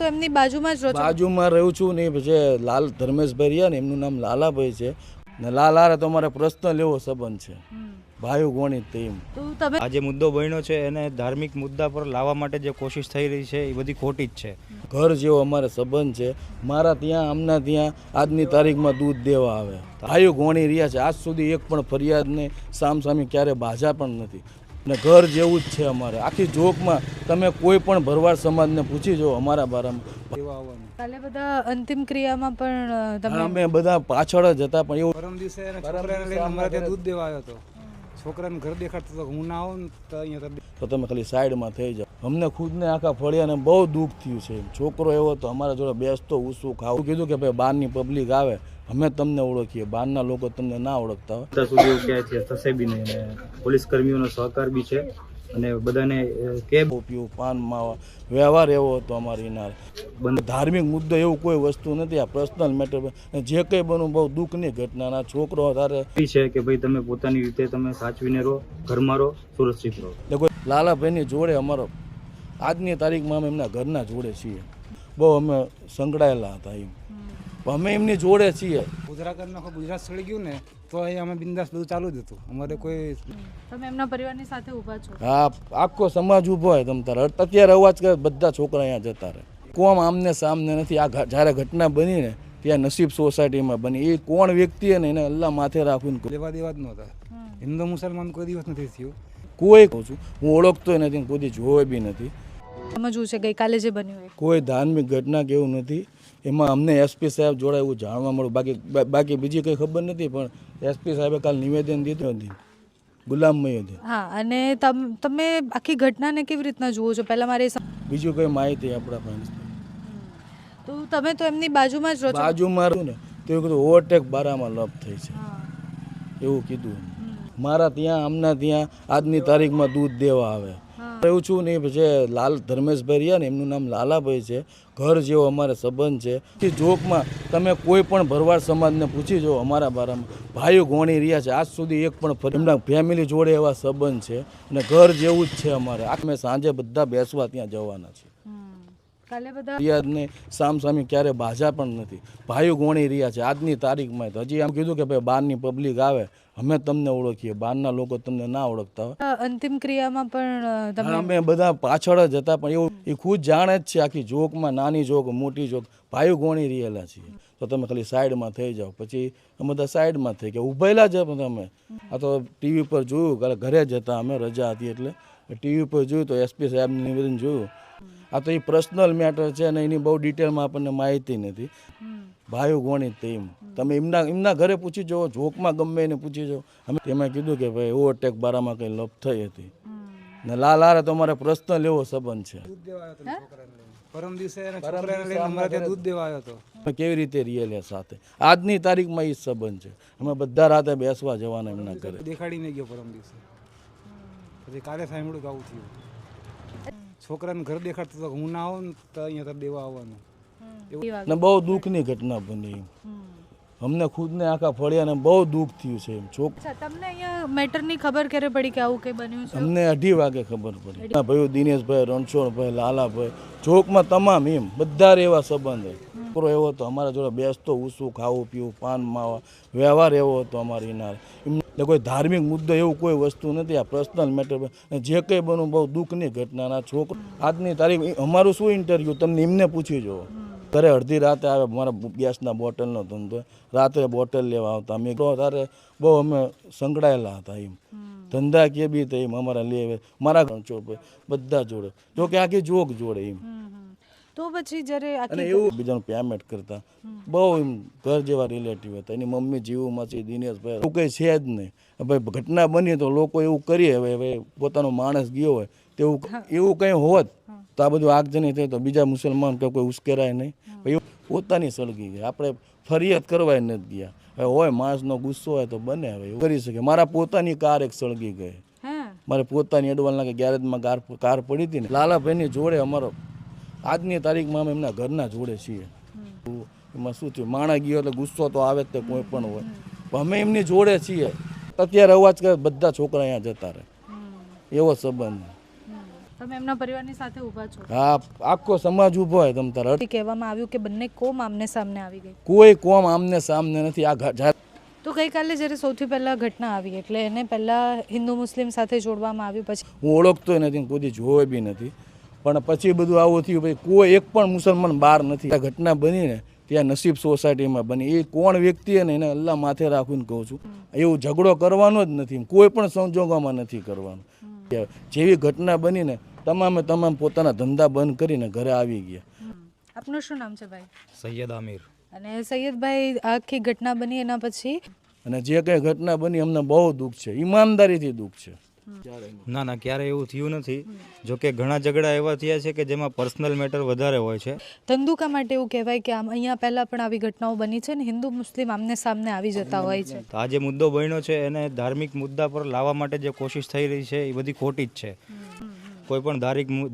તો એમની બાજુમાં જ રહો છો? બાજુમાં રહું છું ને જે લાલ ધર્મેશભાઈ રહ્યા ને એમનું નામ લાલાભાઈ છે ને લાલારે તો અમારે પર્સનલ એવો સંબંધ છે, ભાઈઓ ગોણી તેમ. તો તમે આ જે મુદ્દો બન્યો છે એને ધાર્મિક મુદ્દા પર લાવવા માટે જે કોશિશ થઈ રહી છે એ બધી ખોટી જ છે. ઘર જેવો અમારે સંબંધ છે. મારા ત્યાં આમના ત્યાં આજની તારીખમાં દૂધ દેવા આવે, ભાઈઓ ગોણી રહ્યા છે. આજ સુધી એક પણ ફરિયાદ ને સામસામી ક્યારે બાજા પણ નથી ને ઘર જેવું જ છે અમારે. આખી જોકમાં તમે કોઈ પણ ભરવાડ સમાજને પૂછી જો અમારા બારામાં. કાલે બધા અંતિમ ક્રિયામાં પણ તમે અમે બધા પાછળ જ હતા પણ એવું પરમ દિવસે છોકરાને લઈને અમારે ત્યાં દૂધ દેવા આવ્યો હતો. છોકરાને ઘર દેખાડતો હતો, હું ના આવું ને તો અહીંયા તો તમે ખાલી સાઈડમાં થઈ જાઓ. અમને ખુદને આખા ફળિયાને બહુ દુઃખ થયું છે. છોકરો એવો તો અમારા જોડે બેસતો ઉસું ખાવું કીધું કે ભાઈ બહારની પબ્લિક આવે અમે તમને ઓળખીએ, બહારના લોકો તમને ના ઓળખતા હોય. અત્યાર સુધી એવું ક્યાંય થશે બી નહીં અને પોલીસ કર્મીઓનો સહકાર બી છે અને બધાને કેબ પીવું પાન માવા વ્યવહાર એવો હતો અમારી નાર. ધાર્મિક મુદ્દો એવું કોઈ વસ્તુ નથી. આ પર્સનલ મેટર જે કંઈ બનવું બહુ દુઃખની ઘટના. છોકરો તારે છે કે ભાઈ તમે પોતાની રીતે તમે સાચવીને રહો, ઘરમાં રહો, સુરક્ષિત રહો. દેખો લાલાભાઈની જોડે અમારો આજની તારીખમાં અમે એમના ઘરના જોડે છીએ. બહુ અમે સંકળાયેલા હતા એમ. અમે એમની જોડે છીએ. ગુજરાત કરી નાખો, ગુજરાત ચડી ગયું ને તો અહીંયા અમે બિંદાસ બધું ચાલુ જ હતું. અમારે કોઈ તમે એમના પરિવારની સાથે ઊભા છો? હા, આખો સમાજ ઊભો હોય તમ તારે. અત્યારે અવાજ કરે બધા છોકરા અહીંયા જતા રહે. કોમ આમને સામને નથી. આ જ્યારે ઘટના બની ને ત્યાં નસીબ સોસાયટીમાં બની. એ કોણ વ્યક્તિ ને એને અલ્લાહ માથે રાખીને લેવા દેવા જ નહોતા. હિન્દુ મુસલમાન કોઈ દિવસ નથી થયું. કોઈ કહું છું હું ઓળખતો નથી, કોઈ જોવે બી નથી. સમજવું છે ગઈકાલે જે બન્યું એ કોઈ ધાર્મિક ઘટના કે એવું નથી. એમાં અમને એસપી સાહેબ જોડે એવું જાણવા મળ્યું. બાકી બીજી કંઈ ખબર નથી. પણ એસપી સાહેબે કાલ નિવેદન દીધું નથી ગુલામમય હતી. હા, અને તમે આખી ઘટનાને કેવી રીતના જુઓ છો? પહેલા મારે બીજું કંઈ માહિતી આપણા પાસે. તો તમે તો એમની બાજુમાં જ રહો છો? બાજુમાં રહું ને તો એવું કીધું ઓવરટેક બારામાં લપ થઈ છે એવું કીધું. મારા ત્યાં આમના ત્યાં આજની તારીખમાં દૂધ દેવા આવે એવું છું ને જે લાલ ધર્મેશભાઈ રહ્યા ને એમનું નામ લાલાભાઈ છે. ઘર જેવો અમારે સંબંધ છે. જોકમાં તમે કોઈ પણ ભરવાડ સમાજને પૂછી જો અમારા બારામાં ભાઈઓ ગોણી રહ્યા છે. આજ સુધી એક પણ એમના ફેમિલી જોડે એવા સંબંધ છે અને ઘર જેવું જ છે અમારે. અમે સાંજે બધા બેસવા ત્યાં જવાના છીએ. કાલે બધા ફરિયાદને સામસામી ક્યારે બાજા પણ નથી. ભાઈઓ ગોણી રહ્યા છે આજની તારીખમાં. તો હજી આમ કીધું કે ભાઈ બહારની પબ્લિક આવે અમે તમને ઓળખીએ, બહારના લોકો તમને ના ઓળખતા હોય. અંતિમ ક્રિયામાં પણ તમે અમે બધા પાછળ જ હતા પણ એવું એ ખુદ જાણે જ છે. આખી જોકમાં નાની જોક મોટી જોક ભાઈઓ ગોણી રહેલા છીએ. તો તમે ખાલી સાઈડમાં થઈ જાઓ. પછી અમે બધા સાઈડમાં થઈ ગયા ઊભેલા જ તમે. આ તો ટીવી પર જોયું, કાલે ઘરે જ હતા અમે, રજા હતી એટલે ટીવી પર જોયું તો એસપી સાહેબનું નિવેદન જોયું. આ તો એ પર્સનલ મેટર છે અને એની બહુ ડિટેલમાં આપણને માહિતી નથી. ભાઈઓ ગોણી તેમ તમે એમના ઘરે પૂછી જાઓ, જોકમાં ગમે એને પૂછી જાઓ. અમે એમાં કીધું કે ભાઈ ઓવરટેક બારામાં કંઈ લપ થઈ હતી ને લાલારે તો અમારે પર્સનલ એવો સંબંધ છે. દૂધ દેવા આવ્યો હતો છોકરાને લઈને. પરમ દિવસે છોકરાને લઈને અમારે ત્યાં દૂધ દેવા આવ્યો હતો. અમે કેવી રીતે રિયલ સાથે આજની તારીખમાં એ સંબંધ છે. અમે બધા રાતે બેસવા જવાના એમના ઘરે. દેખાડીને ગયો પરમ દિવસે. પછી કાલે સાંભળ્યું કે આવું થયું. છોકરાને ઘર દેખાડતો હતો, હું ના આવું ને તો અહીંયા દેવા આવવાનું. ને બહુ દુઃખની ઘટના બની. અમને ખુદને આખા ફળિયાને બહુ દુઃખ થયું છે. તમને અહીંયા મેટરની ખબર ક્યારે પડી કે આવું કંઈ બન્યું છે? અમને 2:30 વાગે ખબર પડી. ભાઈઓ દિનેશભાઈ, રણછોડભાઈ, લાલાભાઈ જોકમાં તમામ એમ બધા એવા સંબંધ. છોકરો એવો હતો અમારા જોડે બેસતો ઉસું ખાવું પીવું પાન માવા વ્યવહાર એવો હતો અમારી નાર. એટલે કોઈ ધાર્મિક મુદ્દો એવું કોઈ વસ્તુ નથી. આ પર્સનલ મેટર જે કંઈ બનવું બહુ દુઃખની ઘટના. છોકરો આજની તારીખ અમારું શું ઇન્ટરવ્યૂ તમને એમને પૂછી જુઓ. ઘરે અડધી રાતે આવે. મારા ગેસના બોટલનો ધંધો, રાત્રે બોટલ લેવા આવતા. અમે તારે બહુ અમે સંકળાયેલા હતા એમ. ધંધા કે બી તો એમ અમારા લે મારા ઘર બધા જોડે. જો કે આખી જોક જોડે એમ. તો પછી જ્યારે અને એવું બીજાનું પેમેન્ટ કરતા બહુ એમ ઘર જેવા રિલેટિવ હતા. એની મમ્મી જીવમાં છે દિનેશભાઈ. એવું કંઈ છે જ નહીં. ભાઈ ઘટના બની તો લોકો એવું કરીએ હવે પોતાનો માણસ ગયો હોય તેવું એવું કંઈ હોત તો આ બધું આગજની થાય તો બીજા મુસલમાન કે કોઈ ઉશ્કેરાય નહીં. પોતાની સળગી ગઈ. આપણે ફરિયાદ કરવા નથી ગયા. હવે હોય માણસનો ગુસ્સો હોય તો બને. હવે એવું કરી શકે. મારા પોતાની કાર એક સળગી ગઈ. મારે પોતાની એડવાન્સના કે ગેરેજમાં કાર પડી હતી ને લાલાભાઈની જોડે અમારો આજની તારીખમાં અમે એમના ઘરના જોડે છીએ. એમાં શું થયું માણા ગયો એટલે ગુસ્સો તો આવે જ તે કોઈ પણ હોય. અમે એમની જોડે છીએ. અત્યારે અવાજ કરે બધા છોકરા અહીંયા જતા રહે એવો સંબંધ. તમે એમના પરિવારની સાથે ઊભા છો. હા, આખો સમાજ ઊભો હોય તમ તારે. કહેવામાં આવ્યું કે બંને કોમ આમને સામને આવી ગઈ. કોઈ કોમ આમને સામને નથી. આ તો ગઈકાલે જ્યારે સૌથી પહેલાં ઘટના આવી એટલે એને પહેલાં હિન્દુ મુસ્લિમ સાથે જોડવામાં આવ્યું, પછી હું ઓળખતો નથી, કોઈ જોવે બી નથી, પણ પછી બધું આવું થયું. પછી કોઈ એક પણ મુસલમાન બહાર નથી. આ ઘટના બનીને ત્યાં નસીબ સોસાયટીમાં બની. એ કોણ વ્યક્તિ એને એને અલ્લાહ માથે રાખીને કહું છું, એવું ઝઘડો કરવાનો જ નથી, કોઈ પણ સંજોગોમાં નથી કરવાનું. જેવી ઘટના બનીને તમામ પોતાના ધંધા બંધ કરીને ઘરે આવી ગયા. આપનું શું નામ છે ભાઈ? સૈયદ આમિર. અને સૈયદભાઈ, આખી ઘટના બની એના પછી અને જે કંઈ ઘટના બની અમને બહુ દુઃખ છે, ઈમાનદારીથી દુઃખ છે. ના ક્યારે એવું થયું નથી. જો કે ઘણા ઝઘડા એવા થયા છે કે જેમાં પર્સનલ મેટર વધારે હોય છે. ધંધુકા માટે એવું કહેવાય કે આમ અહીંયા પહેલાં પણ આવી ઘટનાઓ બની છે ને હિન્દુ મુસ્લિમ આમને સામને આવી જતા હોય છે. તો આ જે મુદ્દો બન્યો છે એને ધાર્મિક મુદ્દા પર લાવવા માટે જે કોશિશ થઈ રહી છે એ બધી ખોટી જ છે. કોઈ પણ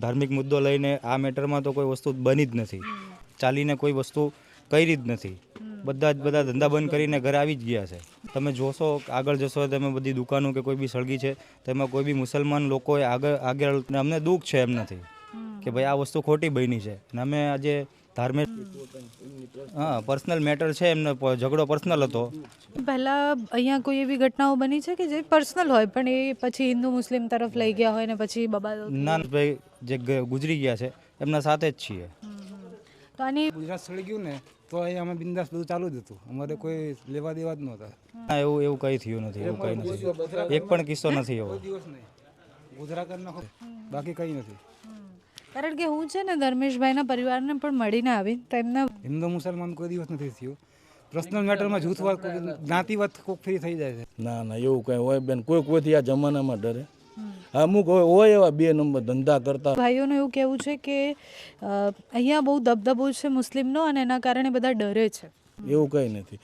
ધાર્મિક મુદ્દો લઈને આ મેટરમાં તો કોઈ વસ્તુ બની જ નથી, ચાલીને કોઈ વસ્તુ કરી જ નથી. બધા ધંધા બંધ કરીને ઘરે આવી જ ગયા છે. તમે જોશો આગળ જશો તમે બધી દુકાનો કે કોઈ બી સળગી છે તેમાં કોઈ બી મુસલમાન લોકોએ આગળ અમને દુઃખ છે એમ નથી કે ભાઈ આ વસ્તુ ખોટી બની છે. અને અમે આજે ધાર્મિક પર્સનલ મેટર છે, એમનો ઝઘડો પર્સનલ હતો. પહેલાં અહીંયા કોઈ એવી ઘટનાઓ બની છે કે જે પર્સનલ હોય પણ એ પછી હિન્દુ મુસ્લિમ તરફ લઈ ગયા હોય ને પછી બબાલ? ના ભાઈ, જે ગુજરી ગયા છે એમના સાથે જ છીએ. તો આની ગુજરાત સળી ગયું ને તો અહીંયા અમે બિંદાસ બધું ચાલુ જ હતું, અમારે કોઈ લેવા દેવા જ નહોતા. ના એવું કંઈ થયું નથી, એવું કંઈ નથી, એક પણ કિસ્સો નથી એવો. દિવસ નહીં ગુજરાત કરી નાખો, બાકી કંઈ નથી. કારણ કે હું છે ને ધર્મેશભાઈના પરિવારને પણ મળીને આવી તો એમના હિન્દુ મુસલમાન કોઈ દિવસ નથી થયું. પર્સનલ મેટરમાં જૂથવાદ જ્ઞાતિવાદ કોક ફ્રી થઈ જાય છે. ના એવું કંઈ હોય બેન, કોઈથી આ જમાનામાં ડરે? અમુક હોય એવા 2 નંબર ધંધા કરતા. ભાઈઓનું એવું કહેવું છે કે અહીંયા બહુ દબદબો છે મુસ્લિમનો અને એના કારણે બધા ડરે છે. એવું કંઈ નથી.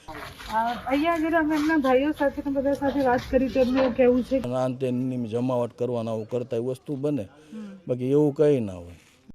અહીંયા આગળ અમે એમના ભાઈઓ સાથે બધા સાથે વાત કરી તો એમને એવું કહેવું છે અંતે જમાવટ કરવાના આવું કરતા એ વસ્તુ બને, બાકી એવું કંઈ ના હોય.